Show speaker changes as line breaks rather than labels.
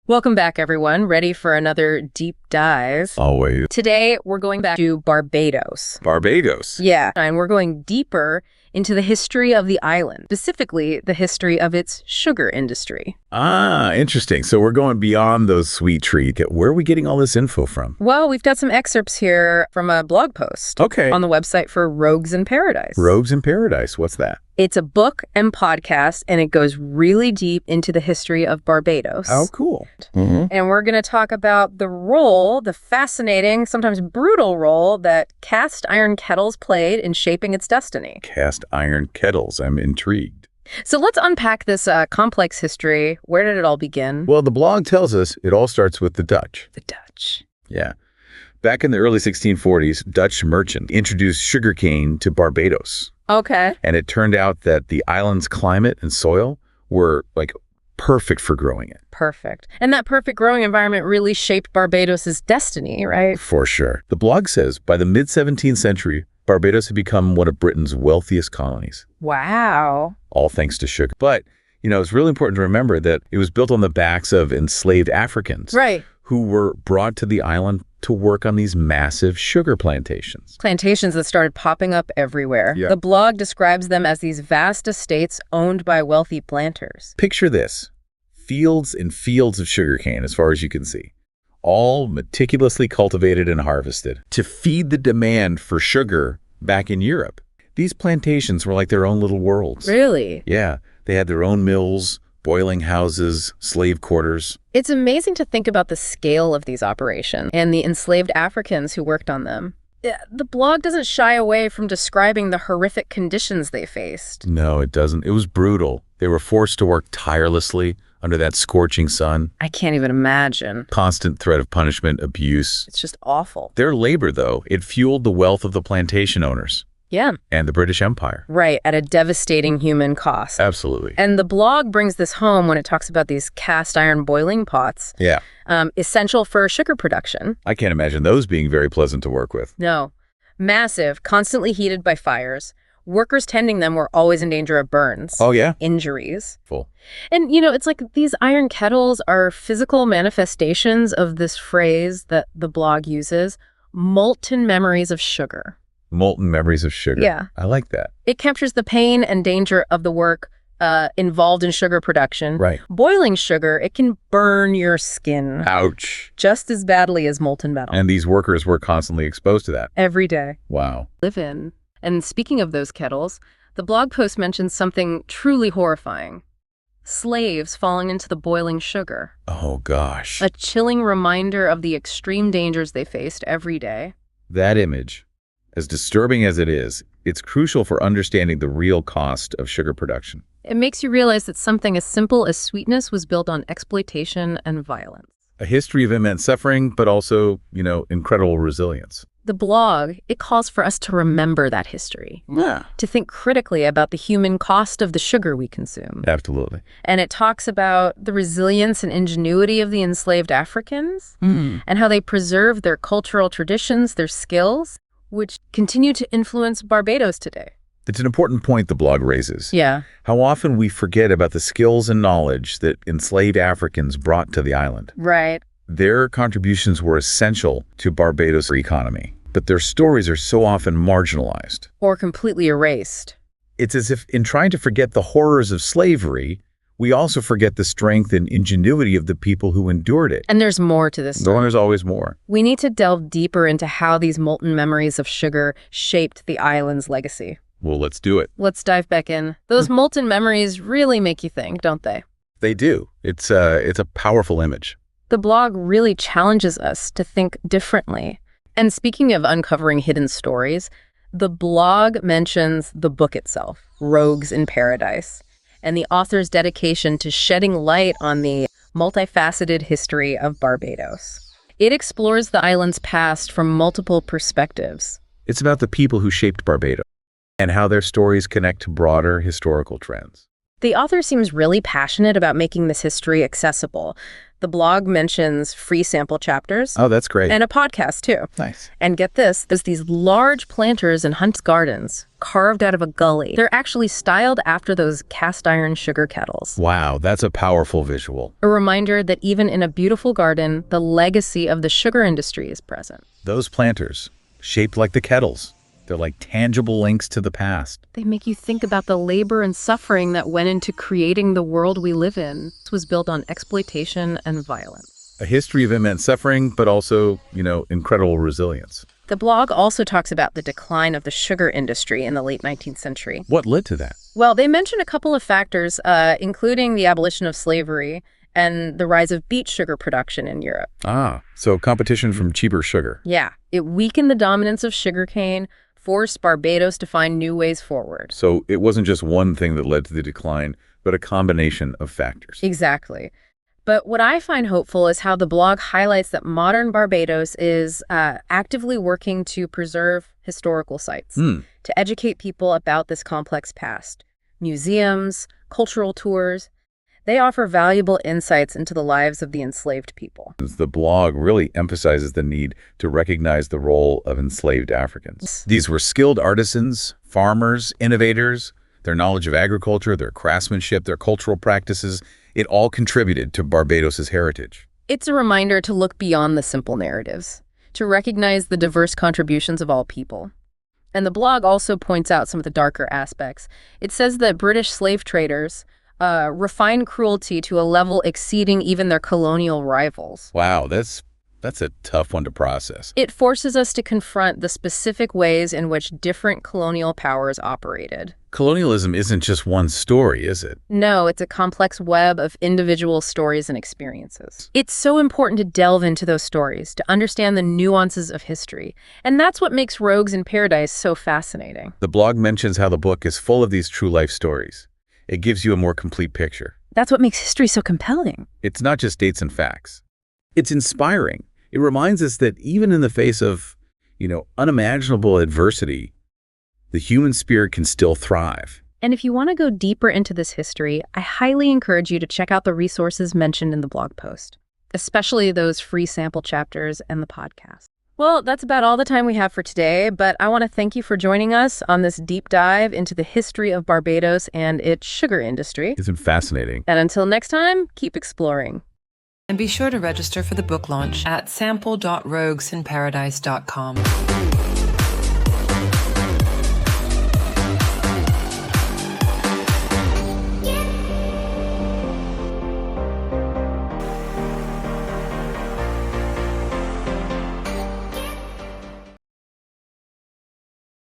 Welcome back, everyone. Ready for another deep dive?
Always.
Today, we're going back to Barbados.
Barbados?
Yeah, and we're going deeper into the history of the island, specifically the history of its sugar industry.
Ah, interesting. So we're going beyond those sweet treats. Where are we getting all this info from?
Well, we've got some excerpts here from a blog post on the website for Rogues in Paradise.
Rogues in Paradise. What's that?
It's a book and podcast, and it goes really deep into the history of Barbados.
Oh, cool.
And we're going to talk about the fascinating, sometimes brutal role that cast iron kettles played in shaping its destiny.
Cast iron kettles. I'm intrigued.
So let's unpack this complex history. Where did it all begin?
Well, the blog tells us it all starts with the Dutch.
The Dutch.
Yeah. Back in the early 1640s, Dutch merchants introduced sugarcane to Barbados.
Okay.
And it turned out that the island's climate and soil were perfect for growing it.
Perfect. And that perfect growing environment really shaped Barbados's destiny, right?
For sure. The blog says by the mid-17th century, Barbados had become one of Britain's wealthiest colonies.
Wow.
All thanks to sugar. But, it's really important to remember that it was built on the backs of enslaved Africans.
Right.
Who were brought to the island to work on these massive sugar plantations.
Plantations that started popping up everywhere.
Yeah.
The blog describes them as these vast estates owned by wealthy planters.
Picture this. Fields and fields of sugarcane, as far as you can see. All meticulously cultivated and harvested to feed the demand for sugar back in Europe. These plantations were like their own little worlds.
Really?
Yeah. They had their own mills, boiling houses, slave quarters.
It's amazing to think about the scale of these operations and the enslaved Africans who worked on them. The blog doesn't shy away from describing the horrific conditions they faced.
No, it doesn't. It was brutal. They were forced to work tirelessly under that scorching sun.
I can't even imagine.
Constant threat of punishment, abuse.
It's just awful.
Their labor, though, it fueled the wealth of the plantation owners.
Yeah.
And the British Empire.
Right, at a devastating human cost.
Absolutely.
And the blog brings this home when it talks about these cast iron boiling pots.
Yeah.
Essential for sugar production.
I can't imagine those being very pleasant to work with.
No. Massive, constantly heated by fires. Workers tending them were always in danger of burns.
Oh, yeah?
Injuries.
Full.
And, it's like these iron kettles are physical manifestations of this phrase that the blog uses, molten memories of sugar.
Molten memories of sugar.
Yeah.
I like that.
It captures the pain and danger of the work involved in sugar production.
Right.
Boiling sugar, it can burn your skin.
Ouch.
Just as badly as molten metal.
And these workers were constantly exposed to that.
Every day.
Wow.
Live in. And speaking of those kettles, the blog post mentions something truly horrifying. Slaves falling into the boiling sugar.
Oh, gosh.
A chilling reminder of the extreme dangers they faced every day.
That image, as disturbing as it is, it's crucial for understanding the real cost of sugar production.
It makes you realize that something as simple as sweetness was built on exploitation and violence.
A history of immense suffering, but also, incredible resilience.
The blog, it calls for us to remember that history.
Yeah.
To think critically about the human cost of the sugar we consume.
Absolutely.
And it talks about the resilience and ingenuity of the enslaved Africans and how they preserved their cultural traditions, their skills, which continue to influence Barbados today.
It's an important point the blog raises.
Yeah.
How often we forget about the skills and knowledge that enslaved Africans brought to the island.
Right.
Their contributions were essential to Barbados' economy, but their stories are so often marginalized.
Or completely erased.
It's as if in trying to forget the horrors of slavery, we also forget the strength and ingenuity of the people who endured it.
And there's more to this story.
There's always more.
We need to delve deeper into how these molten memories of sugar shaped the island's legacy.
Well, let's do it.
Let's dive back in. Those molten memories really make you think, don't they?
They do. It's a powerful image.
The blog really challenges us to think differently. And speaking of uncovering hidden stories, the blog mentions the book itself, Rogues in Paradise, and the author's dedication to shedding light on the multifaceted history of Barbados. It explores the island's past from multiple perspectives.
It's about the people who shaped Barbados and how their stories connect to broader historical trends.
The author seems really passionate about making this history accessible. The blog mentions free sample chapters.
Oh, that's great.
And a podcast, too.
Nice.
And get this, there's these large planters in Hunt's gardens, carved out of a gully. They're actually styled after those cast iron sugar kettles.
Wow, that's a powerful visual.
A reminder that even in a beautiful garden, the legacy of the sugar industry is present.
Those planters, shaped like the kettles, they're like tangible links to the past.
They make you think about the labor and suffering that went into creating the world we live in. This was built on exploitation and violence.
A history of immense suffering, but also, incredible resilience.
The blog also talks about the decline of the sugar industry in the late 19th century.
What led to that?
Well, they mention a couple of factors, including the abolition of slavery and the rise of beet sugar production in Europe.
Ah, so competition from cheaper sugar.
Yeah, it weakened the dominance of sugarcane, forced Barbados to find new ways forward.
So it wasn't just one thing that led to the decline, but a combination of factors.
Exactly. But what I find hopeful is how the blog highlights that modern Barbados is actively working to preserve historical sites, to educate people about this complex past. Museums, cultural tours, they offer valuable insights into the lives of the enslaved people.
The blog really emphasizes the need to recognize the role of enslaved Africans. These were skilled artisans, farmers, innovators. Their knowledge of agriculture, their craftsmanship, their cultural practices, it all contributed to Barbados's heritage.
It's a reminder to look beyond the simple narratives, to recognize the diverse contributions of all people. And the blog also points out some of the darker aspects. It says that British slave traders refined cruelty to a level exceeding even their colonial rivals.
Wow, that's a tough one to process.
It forces us to confront the specific ways in which different colonial powers operated.
Colonialism isn't just one story, is it?
No, it's a complex web of individual stories and experiences. It's so important to delve into those stories, to understand the nuances of history. And that's what makes Rogues in Paradise so fascinating.
The blog mentions how the book is full of these true life stories. It gives you a more complete picture.
That's what makes history so compelling.
It's not just dates and facts. It's inspiring. It reminds us that even in the face of, unimaginable adversity, the human spirit can still thrive.
And if you want to go deeper into this history, I highly encourage you to check out the resources mentioned in the blog post, especially those free sample chapters and the podcast. Well, that's about all the time we have for today, but I want to thank you for joining us on this deep dive into the history of Barbados and its sugar industry.
It's been fascinating.
And until next time, keep exploring.
And be sure to register for the book launch at sample.roguesinparadise.com.